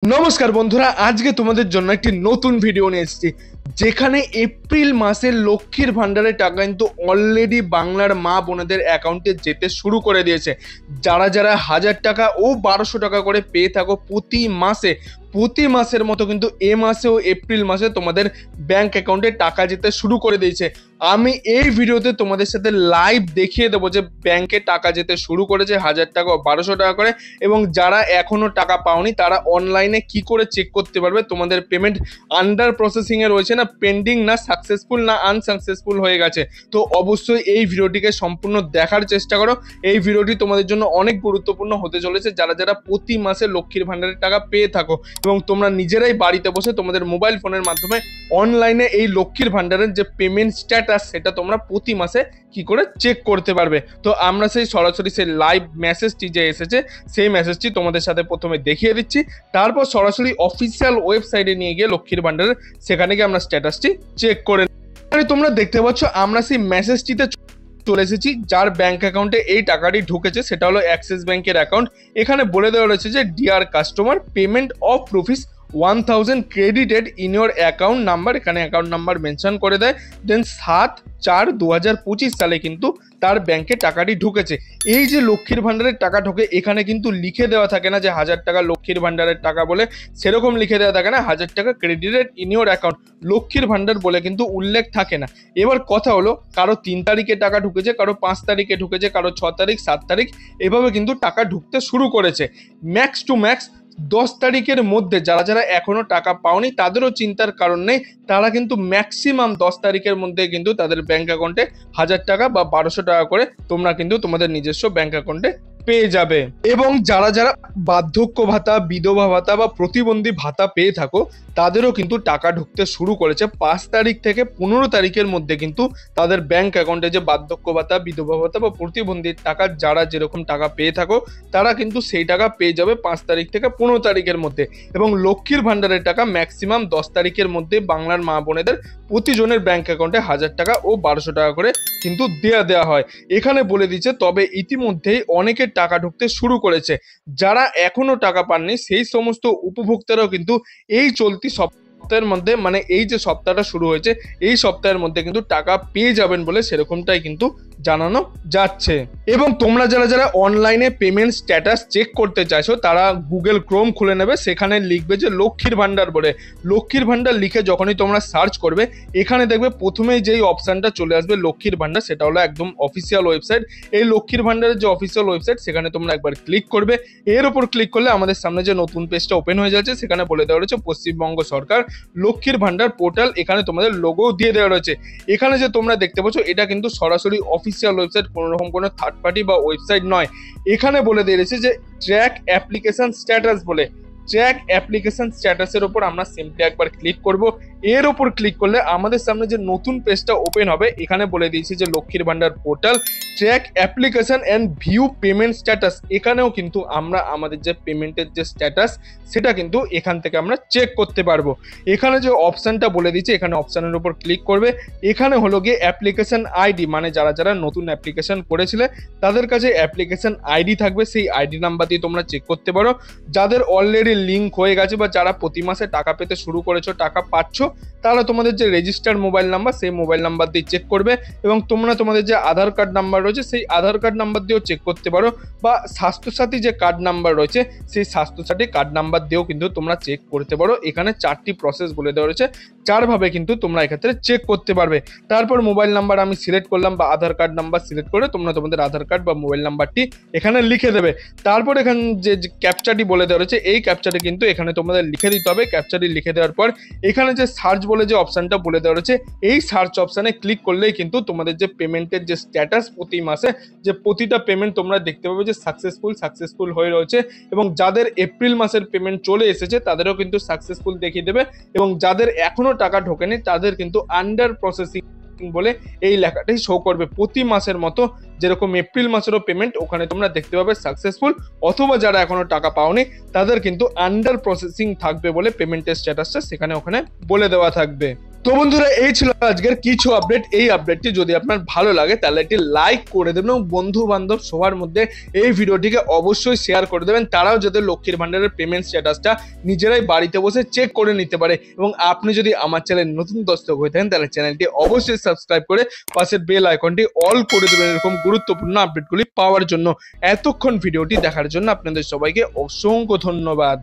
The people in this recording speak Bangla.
নমস্কার বন্ধুরা, আজকে তোমাদের জন্য একটি নতুন ভিডিও নিয়ে এসেছি যেখানে এপ্রিল মাসের লক্ষ্মীর ভান্ডারের টাকা কিন্তু অলরেডি বাংলার মা বোনেদের অ্যাকাউন্টে যেতে শুরু করে দিয়েছে। যারা যারা 1000 টাকা ও 1200 টাকা করে পেয়ে থাকো প্রতি মাসের মতো কিন্তু এ মাসে ও এপ্রিল মাসে তোমাদের ব্যাংক অ্যাকাউন্টে টাকা যেতে শুরু করে দিয়েছে। আমি এই ভিডিওতে তোমাদের সাথে লাইভ দেখিয়ে দেবো যে ব্যাংকে টাকা যেতে শুরু করেছে 1000 টাকা ও 1200 টাকা করে, এবং যারা এখনো টাকা পাওনি তারা অনলাইনে কি করে চেক করতে পারবে তোমাদের পেমেন্ট আন্ডার প্রসেসিং এ রয়েছে না পেন্ডিং না সাকসেসফুল না আনসাকসেসফুল হয়ে গেছে। তো অবশ্যই এই ভিডিওটিকে সম্পূর্ণ দেখার চেষ্টা করো। এই ভিডিওটি তোমাদের জন্য অনেক গুরুত্বপূর্ণ হতে চলেছে যারা যারা প্রতি মাসে লক্ষ্মীর ভান্ডারের টাকা পেয়ে থাকো এবং তোমরা নিজেরাই বাড়িতে বসে তোমাদের মোবাইল ফোনের মাধ্যমে অনলাইনে এই লক্ষ্মীর ভান্ডারের যে পেমেন্ট স্ট্যাটাস সেটা তোমরা প্রতি মাসে কি করে চেক করতে পারবে। তো আমরা সেই সরাসরি সেই লাইভ মেসেজটি যে এসেছে সেই মেসেজটি তোমাদের সাথে প্রথমে দেখিয়ে দিচ্ছি, তারপর সরাসরি অফিসিয়াল ওয়েবসাইটে নিয়ে গিয়ে লক্ষ্মীর ভান্ডারের সেখানে গিয়ে আমরা স্ট্যাটাসটি চেক করে তোমরা দেখতে পাচ্ছ আমরা সেই মেসেজটিতে চলে এসেছি। যার ব্যাংক অ্যাকাউন্টে এই টাকাটি ঢুকেছে সেটা হলো অ্যাক্সিস ব্যাংকের অ্যাকাউন্ট। এখানে বলে দেওয়া রয়েছে যে deer customer, payment of rupees 1000 credited in your account number, এখানে অ্যাকাউন্ট নাম্বার মেনশন করে দেয়। দেন 7/4/2025 সালে কিন্তু তার ব্যাংকে টাকাটি ঢুকেছে। এই যে লক্ষ্মীর ভান্ডারের টাকা ঢোকে এখানে কিন্তু লিখে দেওয়া থাকে না যে 1000 টাকা লক্ষ্মীর ভান্ডারের টাকা বলে, সেরকম লিখে দেওয়া থাকে না 1000 টাকা ক্রেডিটেড ইন ইউর অ্যাকাউন্ট লক্ষ্মীর ভান্ডার বলে কিন্তু উল্লেখ থাকে না। এবার কথা হলো কারো 3 তারিখে টাকা ঢুকেছে, কারো 5 তারিখে ঢুকেছে, কারো 6 তারিখ 7 তারিখ এভাবে কিন্তু টাকা ঢুকতে শুরু করেছে। ম্যাক্স টু ম্যাক্স 10 তারিখের মধ্যে যারা যারা এখনো টাকা পাওনি তাদেরও চিন্তার কারণ নেই, তারা কিন্তু ম্যাক্সিমাম 10 তারিখের মধ্যে কিন্তু তাদের ব্যাংক অ্যাকাউন্টে 1000 টাকা বা 1200 টাকা করে তোমরা কিন্তু তোমাদের নিজস্ব ব্যাংক অ্যাকাউন্টে পেয়ে যাবে। এবং যারা যারা বার্ধক্য ভাতা, বিধবা ভাতা বা প্রতিবন্ধী ভাতা পেয়ে থাকো তাদেরও কিন্তু টাকা ঢুকতে শুরু করেছে 5 তারিখ থেকে 15 তারিখের মধ্যে কিন্তু তাদের ব্যাংক অ্যাকাউন্টে যে বার্ধক্য ভাতা, বিধবা ভাতা বা প্রতিবন্ধীর টাকা যারা যেরকম টাকা পেয়ে থাকো তারা কিন্তু সেই টাকা পেয়ে যাবে 5 তারিখ থেকে 15 তারিখের মধ্যে। এবং লক্ষ্মীর ভান্ডারের টাকা ম্যাক্সিমাম 10 তারিখের মধ্যে বাংলার মা বোনেদের প্রতিজনের ব্যাংক অ্যাকাউন্টে 1000 টাকা ও 1200 টাকা করে কিন্তু দেওয়া হয়। এখানে বলে দিচ্ছে তবে ইতিমধ্যেই অনেকের টাকা ঢুকতে শুরু করেছে। যারা এখনো টাকা পাননি সেই সমস্ত উপভোক্তারাও কিন্তু এই চলতি সপ্তাহের মধ্যে, মানে এই যে সপ্তাহটা শুরু হয়েছে এই সপ্তাহের মধ্যে কিন্তু টাকা পেয়ে যাবেন বলে সেরকমটাই কিন্তু জানানো যাচ্ছে। এবং তোমরা যারা যারা অনলাইনে পেমেন্ট স্ট্যাটাস চেক করতে চাইছো তারা গুগল ক্রোম খুলে নেবে, সেখানে লিখবে যে লক্ষ্মীর ভান্ডার বলে। লক্ষ্মীর ভান্ডার লিখে যখনই তোমরা সার্চ করবে এখানে দেখবে প্রথমেই যেই অপশনটা চলে আসবে লক্ষ্মীর ভান্ডার, সেটা হলো একদম অফিসিয়াল ওয়েবসাইট। এই লক্ষ্মীর ভান্ডারের যে অফিসিয়াল ওয়েবসাইট সেখানে তোমরা একবার ক্লিক করবে। এর উপর ক্লিক করলে আমাদের সামনে যে নতুন পেজটা ওপেন হয়ে যাচ্ছে সেখানে বলে দেওয়া রয়েছে পশ্চিমবঙ্গ সরকার লক্ষ্মীর ভান্ডার পোর্টাল। এখানে তোমাদের লোগো দিয়ে দেওয়া রয়েছে। এখানে যে তোমরা দেখতে পাচ্ছ এটা কিন্তু সরাসরি অফিসিয়াল ওয়েবসাইট, কোনো রকম কোনো থার্ড পার্টি বা ওয়েবসাইট নয়। এখানে বলে দিয়েছে যে ট্র্যাক অ্যাপ্লিকেশন স্ট্যাটাস বলে। ট্র্যাক অ্যাপ্লিকেশন স্ট্যাটাসের উপর আমরা সিম্পলি একবার ক্লিক করব। এর উপর ক্লিক করলে আমাদের সামনে যে নতুন পেজটা ওপেন হবে এখানে বলে দিয়েছি যে Lakshmir Bhandar portal track application and view payment status. এখানেও কিন্তু আমরা আমাদের যে পেমেন্টের যে স্ট্যাটাস সেটা কিন্তু এখান থেকে আমরা চেক করতে পারবো। এখানে যে অপশানটা বলে দিয়েছে এখানে অপশানের উপর ক্লিক করবে। এখানে হলো গিয়ে অ্যাপ্লিকেশন আইডি, মানে যারা যারা নতুন অ্যাপ্লিকেশন করেছিলে তাদের কাছে অ্যাপ্লিকেশন আইডি থাকবে, সেই আইডি নাম্বার দিয়ে তোমরা চেক করতে পারো। যাদের অলরেডি লিঙ্ক হয়ে গেছে বা যারা প্রতি মাসে টাকা পেতে শুরু করেছো, টাকা পাচ্ছ, তাহলে তোমাদের যে রেজিস্টার্ড মোবাইল নাম্বার সেই মোবাইল নাম্বার দিয়ে চেক করবে। এবং তোমরা তোমাদের যে আধার কার্ড নাম্বার রয়েছে সেই আধার কার্ড নাম্বার দিয়েও চেক করতে পারো, বা স্বাস্থ্যসাথী যে কার্ড নাম্বার রয়েছে সেই স্বাস্থ্যসাথী কার্ড নাম্বার দিয়েও কিন্তু তোমরা চেক করতে পারো। এখানে 4টি প্রসেস বলে দেওয়া রয়েছে, 4 ভাবে কিন্তু তোমরা এক্ষেত্রে চেক করতে পারবে। তারপর মোবাইল নাম্বার আমি সিলেক্ট করলাম বা আধার কার্ড নাম্বার সিলেক্ট করে তোমরা তোমাদের আধার কার্ড বা মোবাইল নাম্বারটি এখানে লিখে দেবে। তারপর এখানে যে ক্যাপচাটি বলে দেওয়া রয়েছে এই ক্যাপচাটি কিন্তু এখানে তোমাদের লিখে দিতে হবে। ক্যাপচাটি লিখে দেওয়ার পর এখানে যে সার্চ বলে যে অপশনটা বলে দেওয়া রয়েছে এই সার্চ অপশনে ক্লিক করলেই কিন্তু তোমাদের যে পেমেন্টের যে স্ট্যাটাস প্রতি মাসে যে প্রতিটা পেমেন্ট তোমরা দেখতে পাবে যে সাকসেসফুল হয়ে রয়েছে। এবং যাদের এপ্রিল মাসের পেমেন্ট চলে এসেছে তাদেরও কিন্তু সাকসেসফুল দেখিয়ে দেবে, এবং যাদের এখনো টাকা ঢোকেনি তাদের কিন্তু আন্ডার প্রসেসিং বলে এই লেখাটাই শো করবে। প্রতি মাসের মতো যেরকম এপ্রিল মাসেরও পেমেন্ট ওখানে তোমরা দেখতে পাবে সাকসেসফুল, অথবা যারা এখনো টাকা পাওনি তাদের কিন্তু আন্ডার প্রসেসিং থাকবে বলে পেমেন্টের স্ট্যাটাসটা সেখানে ওখানে বলে দেওয়া থাকবে। তো বন্ধুরা, এই ছিল আজকের কিছু আপডেট। এই আপডেটটি যদি আপনার ভালো লাগে তাহলে একটি লাইক করে দেবেন এবং বন্ধু বান্ধব সবার মধ্যে এই ভিডিওটিকে অবশ্যই শেয়ার করে দেবেন, তারাও যাতে লক্ষ্মীর ভান্ডারের পেমেন্ট স্ট্যাটাসটা নিজেরাই বাড়িতে বসে চেক করে নিতে পারে। এবং আপনি যদি আমার চ্যানেল নতুন দর্শক হয়ে থাকেন তাহলে চ্যানেলটি অবশ্যই সাবস্ক্রাইব করে পাশের বেল আইকনটি অল করে দেবেন এরকম গুরুত্বপূর্ণ আপডেটগুলি পাওয়ার জন্য। এতক্ষণ ভিডিওটি দেখার জন্য আপনাদের সবাইকে অসংখ্য ধন্যবাদ।